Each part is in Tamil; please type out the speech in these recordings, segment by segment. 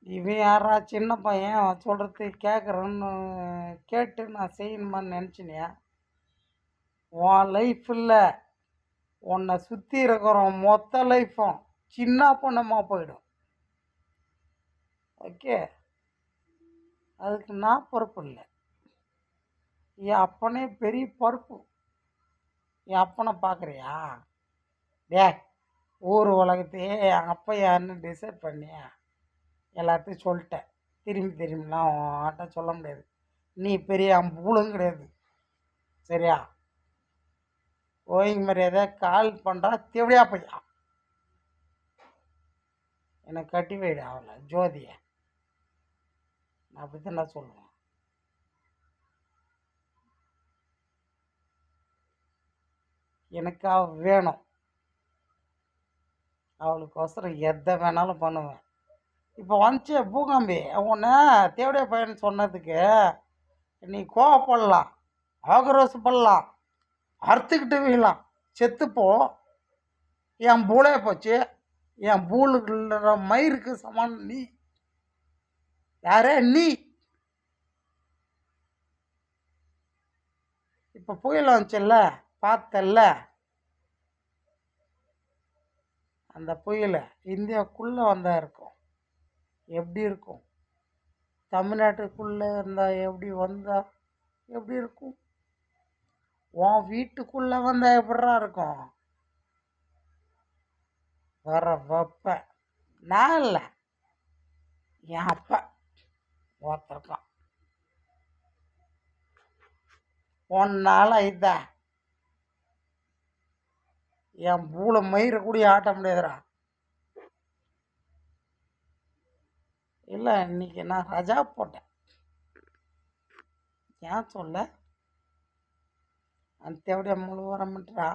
இவன் யாரா சின்ன பையன் அவன் சொல்கிறது கேட்குறேன்னு கேட்டு நான் செய்யணுமான்னு நினச்சினியா? உன் லைஃப் இல்லை, உன்னை சுற்றி இருக்கிறோம் மொத்த லைஃப்பும் சின்ன பொண்ணமாக போயிடும். ஓகே, அதுக்கு நான் பொறுப்பு இல்லை. என் அப்பனே பெரிய பொறுப்பு. என் அப்பனை பார்க்குறியா? டே, ஊர் உலகத்தையே என் அப்பா யாருன்னு டிசைட் பண்ணியா? எல்லாத்தையும் சொல்லிட்டேன். திரும்பிலாம் ஆட்ட சொல்ல முடியாது. நீ பெரிய அம்பூலும் கிடையாது. சரியா? ஓய்வு மரியாதை கால் பண்ணுறா தேவையா பையா, எனக்கு கட்டி வைடு ஆகலை ஜோதியை. நான் அப்படி தான் நான் சொல்லுவேன். எனக்கு அவள் வேணும். அவளுக்கோசரம் எதை வேணாலும் பண்ணுவேன். இப்போ வந்துச்சு பூகாம்பி, உன்னை தேவடியா பையன் சொன்னதுக்கு நீ கோவப்படலாம், ஆக்ரோஷப்படலாம், அறுத்துக்கிட்டு வீழலாம், செத்துப்போ. என் பூளே போச்சு. என் பூளுக்குள்ள மயிருக்கு சமான் நீ. யாரே நீ? இப்போ புயல் வந்துச்சுல்ல, பார்த்தல்ல? அந்த புயல் இந்தியாவுக்குள்ளே வந்தால் இருக்கும், எப்படி இருக்கும்? தமிழ்நாட்டுக்குள்ளே இருந்தால் எப்படி வந்தால் எப்படி இருக்கும்? உன் வீட்டுக்குள்ளே வந்தால் எப்படா இருக்கும்? வர வைப்பேன். நான் இல்லை, என் அப்பா ஒருத்தருக்கான். ஒன்னால் இதா என் பூளை மயிரை கூட ஆட்ட முடியாதுடா. இல்லை, இன்னைக்கு நான் ரஜா போட்டேன். ஏன் சொல்ல? அந்த தேவடியா முழு வரமாட்டா.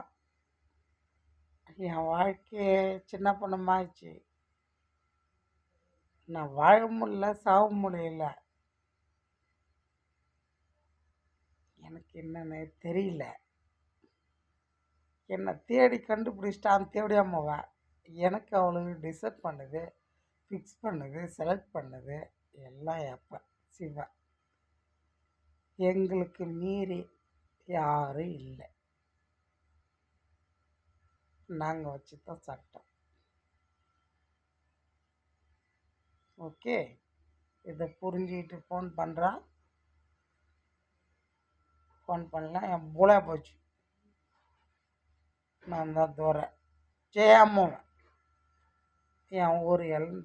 என் வாழ்க்கையே சின்ன பொண்ணமாயிடுச்சு. நான் வாழ முடியல, சாக முடியல. எனக்கு என்னன்னு தெரியல. என்னை தேடி கண்டுபிடிச்சிட்டான் தேவடியாமவ. எனக்கு அவளுக்கு டிசைட் பண்ணுது, ஃபிக்ஸ் பண்ணுது, செலக்ட் பண்ணுது எல்லாம் எப்போ சிவா. எங்களுக்கு மீறி யாரும் இல்லை. நாங்கள் வச்சு தான் சட்டம். ஓகே, இதை புரிஞ்சுக்கிட்டு ஃபோன் பண்ணுறான். ஃபோன் பண்ணலாம், என் பூலா போச்சு. நான் தான் தூரம் ஜெயாமோவன், என் ஊர் எல்லாம்